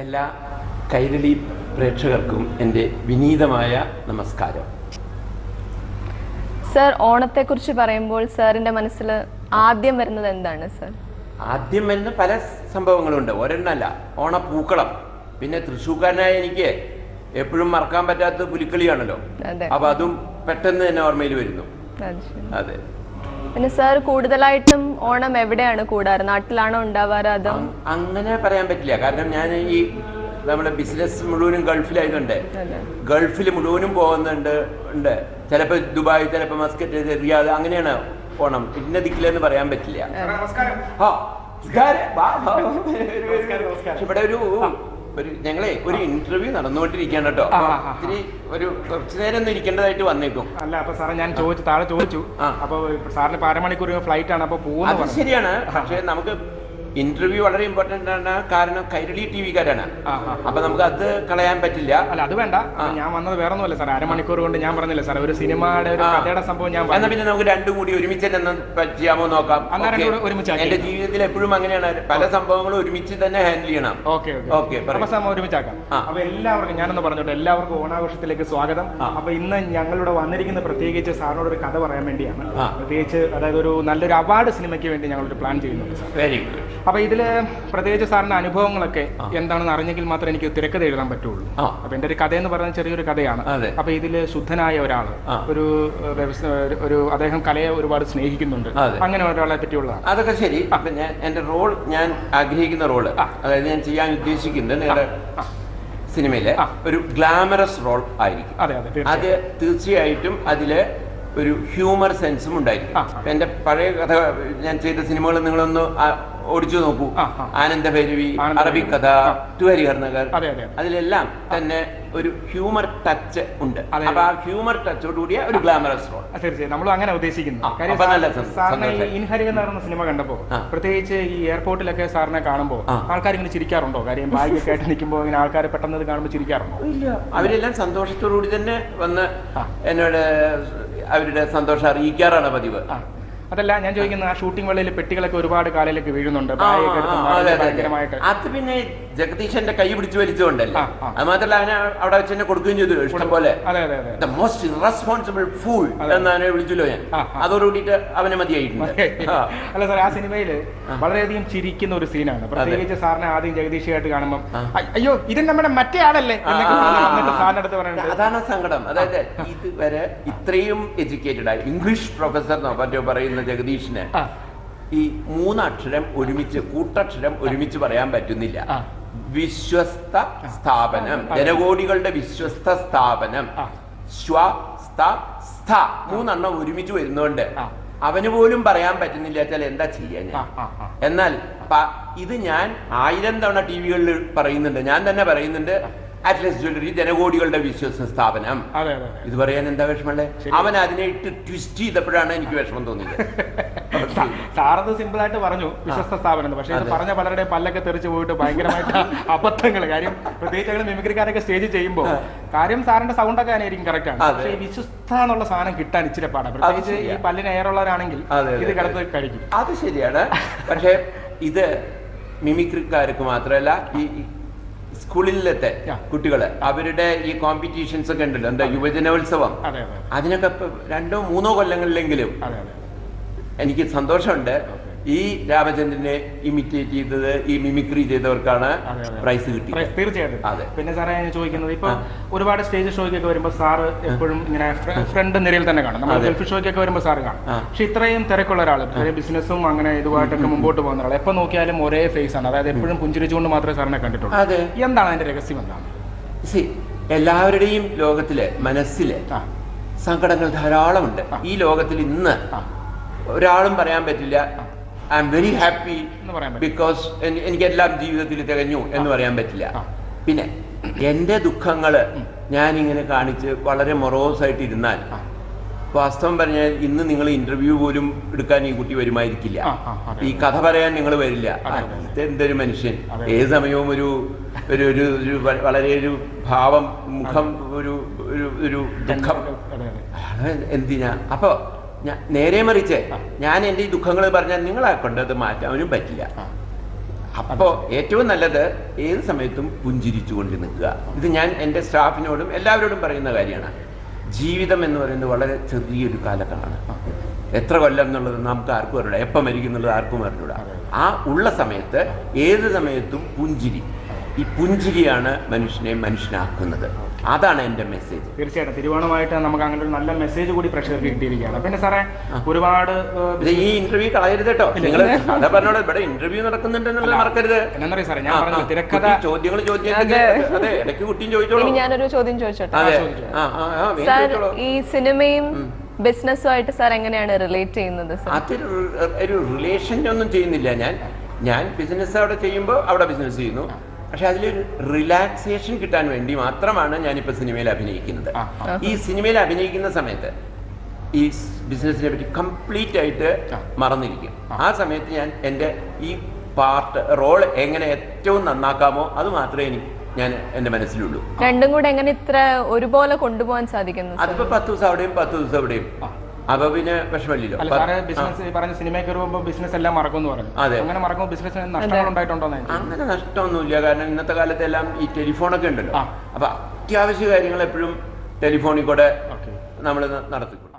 എല്ലാ കൈരളി പ്രേക്ഷകർക്കും എൻ്റെ വിനീതമായ നമസ്കാരം. സർ, ഓണത്തെക്കുറിച്ച് പറയുമ്പോൾ സാറിന്റെ മനസ്സിൽ ആദ്യം വരുന്നത് എന്താണ് സർ? ആദ്യം വരുന്ന പല സംഭവങ്ങളുണ്ട്, ഒരെണ്ണല്ല. ഓണപ്പൂക്കളം. പിന്നെ തൃശ്ശൂർക്കാരനായ എനിക്ക് എപ്പോഴും മറക്കാൻ പറ്റാത്ത പുലിക്കളിയാണല്ലോ, അപ്പൊ അതും പെട്ടെന്ന് തന്നെ ഓർമ്മയിൽ വരുന്നു. അതെ. പിന്നെ സാർ കൂടുതലായിട്ടും ഓണം എവിടെയാണ് കൂടാറ്? നാട്ടിലാണോ ഉണ്ടാവാറ്? അതോ അങ്ങനെ പറയാൻ പറ്റില്ല, കാരണം ഞാൻ ഈ നമ്മുടെ ബിസിനസ് മുഴുവനും ഗൾഫിലായതുകൊണ്ട് ഗൾഫിൽ മുഴുവനും പോകുന്നുണ്ട്. ചിലപ്പോൾ ദുബായ്, ചിലപ്പോൾ മസ്കറ്റ്, റിയാദ്, അങ്ങനെയാണ് ഓണം. ഇന്ന ദിക്കിലെന്ന് പറയാൻ പറ്റില്ല. ഇവിടെ ഞങ്ങളെ ഒരു ഇന്റർവ്യൂ നടന്നുകൊണ്ടിരിക്കുകയാണ് കേട്ടോ. ഇത്തിരി കുറച്ചു നേരം ഒന്നും ഇരിക്കേണ്ടതായിട്ട് വന്നേക്കും. അല്ല, അപ്പൊ സാറേ ഞാൻ താഴെ ചോദിച്ചു. അപ്പൊ സാറിന് 1/2 മണിക്കൂർ ഫ്ലൈറ്റ് ആണ്, അപ്പൊ പോകുന്നത് ശരിയാണ്. പക്ഷെ നമുക്ക് ഇന്റർവ്യൂ വളരെ ഇമ്പോർട്ടന്റ് ആണ്, കാരണം കൈരളി ടിവിക്കാരാണ്. അപ്പൊ നമുക്ക് അത് കളയാൻ പറ്റില്ല. അല്ല, അത് വേണ്ട. ഞാൻ വന്നത് വേറെ ഒന്നുമല്ല സാർ, 1/2 മണിക്കൂർ കൊണ്ട് ഞാൻ പറഞ്ഞില്ല സാർ, ഒരു സിനിമയുടെ ഒരു കഥയുടെ സംഭവം ഞാൻ. എന്നാ പിന്നെ നമുക്ക് രണ്ടും കൂടി ഒരുമിച്ച് തന്നെ ചെയ്യാമോ നോക്കാം. എന്റെ ജീവിതത്തിൽ എപ്പോഴും അങ്ങനെയാണ്, പല സംഭവങ്ങളും ഒരുമിച്ച് തന്നെ ഹാൻഡിൽ ചെയ്യണം. ഒരുമിച്ചാക്കാം. അപ്പൊ എല്ലാവർക്കും ഞാനൊന്ന് പറഞ്ഞോട്ടെ, എല്ലാവർക്കും ഓണാഘോഷത്തിലേക്ക് സ്വാഗതം. അപ്പൊ ഇന്ന് ഞങ്ങളിവിടെ വന്നിരിക്കുന്ന പ്രത്യേകിച്ച് സാറിനോട് ഒരു കഥ പറയാൻ വേണ്ടിയാണ്. പ്രത്യേകിച്ച് അതായത് ഒരു നല്ലൊരു അവാർഡ് സിനിമയ്ക്ക് വേണ്ടി ഞങ്ങളൊരു പ്ലാൻ ചെയ്യുന്നുണ്ട്. Very good. അപ്പൊ ഇതില് പ്രത്യേകിച്ച് സാറിന്റെ അനുഭവങ്ങളൊക്കെ എന്താണെന്ന് അറിഞ്ഞെങ്കിൽ മാത്രമേ എനിക്ക് തിരക്കഥ എഴുതാൻ പറ്റുള്ളൂ. അപ്പൊ എന്റെ ഒരു കഥ എന്ന് പറയുന്നത് ചെറിയൊരു കഥയാണ്. അപ്പൊ ഇതില് ശുദ്ധനായ ഒരാള്, ഒരു അദ്ദേഹം കലയെ ഒരുപാട് സ്നേഹിക്കുന്നുണ്ട്, അങ്ങനെ ഒരാളെ പറ്റിയുള്ളതാണ്. അതൊക്കെ ശരി. എന്റെ റോൾ, ഞാൻ ആഗ്രഹിക്കുന്ന റോള്, അതായത് ഞാൻ ചെയ്യാൻ ഉദ്ദേശിക്കുന്നത് നിങ്ങളുടെ സിനിമയിലെ ഒരു ഗ്ലാമറസ് റോൾ ആയിരിക്കും. അത് തീർച്ചയായിട്ടും അതില് ഒരു ഹ്യൂമർ സെൻസും ഉണ്ടായിരിക്കും. എന്റെ പഴയ കഥ, ഞാൻ ചെയ്ത സിനിമകൾ നിങ്ങളൊന്ന് ഓടിച്ചു നോക്കൂ. ആനന്ദഭൈരവി, അറബിക് കഥ, ടു ഹരിഹർ നഗർ, അതിലെല്ലാം തന്നെ ഒരു ഹ്യൂമർ ടച്ച് ഉണ്ട്. അപ്പൊ ആ ഹ്യൂമർ ടച്ചോട് കൂടിയ ഒരു ഗ്ലാമറസ് റോൾ. തീർച്ചയായും നമ്മൾ അങ്ങനെ ഉദ്ദേശിക്കുന്നു. സാറിനെ ഇൻ ഹരിഹർ നഗർ എന്ന സിനിമ കണ്ടപ്പോ, പ്രത്യേകിച്ച് ഈ എയർപോർട്ടിലൊക്കെ സാറിനെ കാണുമ്പോൾ ആൾക്കാർ ഇങ്ങനെ ചിരിക്കാറുണ്ടോ? കാര്യം ബാഗൊക്കെ ആയിട്ട് നിൽക്കുമ്പോൾ ഇങ്ങനെ ആൾക്കാർ പെട്ടെന്ന് കാണുമ്പോൾ ചിരിക്കാറുണ്ടോ? ഇല്ല, അവരെല്ലാം സന്തോഷത്തോടു കൂടി തന്നെ വന്ന് എന്നോട് അവരുടെ സന്തോഷം അറിയിക്കാറാണ് പതിവ്. അതല്ല ഞാൻ ചോദിക്കുന്നത്, ആ ഷൂട്ടിംഗ് വേളയിൽ പെട്ടികളൊക്കെ ഒരുപാട് കാലയിലേക്ക് വീഴുന്നുണ്ട്. അത് പിന്നെ ജഗദീശന്റെ കൈ പിടിച്ചു വലിച്ചുകൊണ്ടല്ലേ. അത് മാത്രമല്ല, അവനെ അവിടെ വെച്ച് തന്നെ കൊടുക്കുകയും ചെയ്തു ഇഷ്ടം പോലെ. ദ മോസ്റ്റ് ഇറസ്പോൺസിബിൾ ഫൂൾ എന്നാണ് വിളിച്ചല്ലോ ഞാൻ. അതോടുകൂടിയിട്ട് അവനെ മതിയായിട്ടുണ്ട്. അല്ല സാർ, ആ സിനിമയിൽ വളരെയധികം ചിരിക്കുന്ന ഒരു സീനാണ്. പ്രത്യേകിച്ച് സാറിനെ ആദ്യം ജഗദീഷായിട്ട് കാണുമ്പോൾ അയ്യോ ഇത് നമ്മുടെ മറ്റേ ആളല്ലേ എന്നൊക്കെ സാറിന്റെ അടുത്ത് പറയുന്നത്. അതാണ് സങ്കടം. അതായത് ഇതുവരെ ഇത്രയും എഡ്യൂക്കേറ്റഡ് ആയി ഇംഗ്ലീഷ് പ്രൊഫസർ എന്നോ മറ്റോ പറയുന്ന ജഗദീഷിന് ഈ 3 അക്ഷരം ഒരുമിച്ച്, കൂട്ടക്ഷരം ഒരുമിച്ച് പറയാൻ പറ്റുന്നില്ല. വിശ്വസ്ത സ്ഥാപനം, ജനകോടികളുടെ വിശ്വസ്ത സ്ഥാപനം, ശ്വസ്ത സ്ഥ 3 എണ്ണം ഒരുമിച്ച് വരുന്നോണ്ട് അവന് പോലും പറയാൻ പറ്റുന്നില്ല. വെച്ചാൽ എന്താ ചെയ്യാൻ? എന്നാൽ ഇത് ഞാൻ 1000 തവണ ടിവികളിൽ പറയുന്നുണ്ട്, ഞാൻ തന്നെ പറയുന്നുണ്ട്. അറ്റ്ലസ് ജ്വല്ലറി ജനകോടികളുടെ വിശ്വസ സ്ഥാപനം. ഇത് പറയാൻ എന്താ വിഷമല്ലേ? അവൻ അതിനെ ഇട്ട് ട്വിസ്റ്റ് ചെയ്തപ്പോഴാണ് എനിക്ക് വിഷമം തോന്നിയത്. സാറത് സിമ്പിൾ ആയിട്ട് പറഞ്ഞു വിശ്വസ്ത സ്ഥാപനം, പക്ഷെ ഇത് പറഞ്ഞ പലരുടെ പല്ലൊക്കെ തെറിച്ച് പോയിട്ട് ഭയങ്കരമായിട്ട് അബദ്ധങ്ങൾ. കാര്യം പ്രത്യേകിച്ച് അങ്ങനെ മിമിക്രിക്കാരൊക്കെ സ്റ്റേജ് ചെയ്യുമ്പോൾ കാര്യം സാറിന്റെ സൗണ്ടൊക്കെ ആയിരിക്കും കറക്റ്റ് ആണ്, പക്ഷേ വിശ്വസ്ത എന്നുള്ള സാധനം കിട്ടാൻ ഇച്ചിരി പാടാണ്. പ്രത്യേകിച്ച് ഈ പല്ലിന് എയറുള്ളവരാണെങ്കിൽ ഇത് കിടത്ത് കഴിക്കും. അത് ശരിയാണ്. പക്ഷെ ഇത് മിമിക്രിക്കാർക്ക് മാത്രമല്ല, ഈ സ്കൂളിലത്തെ കുട്ടികള് അവരുടെ ഈ കോമ്പറ്റീഷൻസ് ഒക്കെ ഉണ്ടല്ലോ, എന്താ യുവജനോത്സവം, അതിനൊക്കെ 2-3 കൊല്ലങ്ങളിലെങ്കിലും എനിക്ക് സന്തോഷമുണ്ട്. ഈ രാമചന്ദ്രനെ ഇമിറ്റേറ്റ് ചെയ്തത്, ഈ മിമിക്രി ചെയ്തവർക്കാണ് പ്രൈസ് കിട്ടിയത്. തീർച്ചയായിട്ടും. അതെ. പിന്നെ സാറേ ഞാൻ ചോദിക്കുന്നത്, ഇപ്പൊ ഒരുപാട് സ്റ്റേജ് ഷോയ്ക്കൊക്കെ വരുമ്പോൾ സാറ് എപ്പോഴും ഇങ്ങനെ ഫ്രണ്ട് നിരയിൽ തന്നെ കാണും. നമ്മൾ സെൽഫി ഷോയ്ക്കൊക്കെ വരുമ്പോൾ സാറ് കാണും. പക്ഷെ ഇത്രയും തിരക്കുള്ള ഒരാൾ, ബിസിനസ്സും അങ്ങനെ ഇതുമായിട്ടൊക്കെ മുമ്പോട്ട് പോകുന്ന ഒരാൾ, എപ്പോൾ നോക്കിയാലും ഒരേ ഫേസ് ആണ്. അതായത് എപ്പോഴും പുഞ്ചിരിച്ചുകൊണ്ട് മാത്രമേ സാറിനെ കണ്ടിട്ടുള്ളൂ. എന്താണ് അതിന്റെ രഹസ്യം? എന്താണ്? എല്ലാവരുടെയും ലോകത്തിലെ മനസ്സിലെ സങ്കടങ്ങൾ ധാരാളമുണ്ട്. ഈ ലോകത്തിൽ ഇന്ന് ഒരാളും പറയാൻ പറ്റില്ല I am very happy because എനിക്കെല്ലാം ജീവിതത്തിൽ തികഞ്ഞു എന്ന് പറയാൻ പറ്റില്ല. പിന്നെ എൻ്റെ ദുഃഖങ്ങള് ഞാനിങ്ങനെ കാണിച്ച് വളരെ മൊറോസായിട്ട് ഇരുന്നാൽ, വാസ്തവം പറഞ്ഞാൽ ഇന്ന് നിങ്ങൾ ഇന്റർവ്യൂ പോലും എടുക്കാൻ ഈ കുട്ടി വരുമായിരിക്കില്ല, ഈ കഥ പറയാൻ നിങ്ങൾ വരില്ല. ഇതെന്തൊരു മനുഷ്യൻ, ഏത് സമയവും ഒരു വളരെ ഒരു ഭാവം, മുഖം, ഒരു ദുഃഖം, എന്തിനാ? അപ്പൊ നേരെ മറിച്ച് ഞാൻ എൻ്റെ ഈ ദുഃഖങ്ങൾ പറഞ്ഞാൽ നിങ്ങളെ കൊണ്ടത് മാറ്റാനും പറ്റില്ല. അപ്പോൾ ഏറ്റവും നല്ലത് ഏത് സമയത്തും പുഞ്ചിരിച്ചുകൊണ്ട് നിൽക്കുക. ഇത് ഞാൻ എൻ്റെ സ്റ്റാഫിനോടും എല്ലാവരോടും പറയുന്ന കാര്യമാണ്. ജീവിതം എന്ന് പറയുന്നത് വളരെ ചെറിയൊരു കാലത്താണ്. എത്ര കൊല്ലം എന്നുള്ളത് നമുക്ക് ആർക്കും അറിയില്ല, എപ്പം മരിക്കും എന്നുള്ളത് ആർക്കും അറിയില്ല. ആ ഉള്ള സമയത്ത് ഏത് സമയത്തും പുഞ്ചിരി, ഈ പുഞ്ചിരിയാണ് മനുഷ്യനെ മനുഷ്യനാക്കുന്നത്. അതാണ് എൻ്റെ മെസ്സേജ്. തീർച്ചയായിട്ടും തിരുവോണമായിട്ട് നമുക്ക് അങ്ങനെ ഒരു നല്ല മെസ്സേജ് കൂടി പ്രേക്ഷകർക്ക് കിട്ടിയിരിക്കുകയാണ്. പിന്നെ സാറേ ഒരുപാട് ഈ ഇന്റർവ്യൂ കളയരുത് കേട്ടോ. നിങ്ങൾ കഥ പറഞ്ഞോളൂ, ഇവിടെ ഇന്റർവ്യൂ നടക്കുന്നുണ്ടെന്നുള്ളത് മറക്കരുത്. എന്താ സാറേ ഞാൻ പറഞ്ഞത് തിരക്കഥ ചോദ്യങ്ങൾ ചോദിച്ചാൽ അതെ ഇടയ്ക്ക് കുട്ടിയും ചോദിച്ചോളൂ. ഞാനൊരു ചോദ്യം ചോദിച്ചോട്ടെ അതെ സാർ, ഈ സിനിമയും ബിസിനസ്സുമായിട്ട് സാർ എങ്ങനെയാണ് റിലേറ്റ് ചെയ്യുന്നത്? ഒരു റിലേഷൻ ഒന്നും ചെയ്യുന്നില്ല. ഞാൻ ബിസിനസ് അവിടെ ചെയ്യുമ്പോൾ അവിടെ ബിസിനസ് ചെയ്യുന്നു. പക്ഷെ അതിലൊരു റിലാക്സേഷൻ കിട്ടാൻ വേണ്ടി മാത്രമാണ് ഞാനിപ്പോൾ സിനിമയിൽ അഭിനയിക്കുന്നത്. ഈ സിനിമയിൽ അഭിനയിക്കുന്ന സമയത്ത് ഈ ബിസിനസ്സിനെ പറ്റി കംപ്ലീറ്റ് ആയിട്ട് മറന്നിരിക്കും. ആ സമയത്ത് ഞാൻ എൻ്റെ ഈ റോൾ എങ്ങനെ ഏറ്റവും നന്നാക്കാമോ അത് മാത്രമേ ഞാൻ എൻ്റെ മനസ്സിലുള്ളൂ. രണ്ടും കൂടെ എങ്ങനെ ഇത്ര ഒരുപോലെ കൊണ്ടുപോകാൻ സാധിക്കുന്നു? അതിപ്പോ 10 ദിവസം അവിടെയും 10 ദിവസം അവിടെയും. അപ്പൊ പിന്നെ വിഷമമില്ലല്ലോ. പറഞ്ഞ സിനിമയ്ക്ക് വരുമ്പോൾ ബിസിനസ് എല്ലാം മറക്കും പറഞ്ഞു. അതെ, അങ്ങനെ മറക്കുമ്പോൾ ബിസിനസ് നഷ്ടങ്ങൾ ഉണ്ടായിട്ടുണ്ടോ? അങ്ങനെ നഷ്ടമൊന്നുമില്ല. കാരണം ഇന്നത്തെ കാലത്ത് എല്ലാം ഈ ടെലിഫോണൊക്കെ ഉണ്ടല്ലോ. അപ്പൊ അത്യാവശ്യ കാര്യങ്ങൾ എപ്പോഴും ടെലിഫോണിൽ കൂടെ നമ്മൾ നടത്തിക്കൊള്ളു.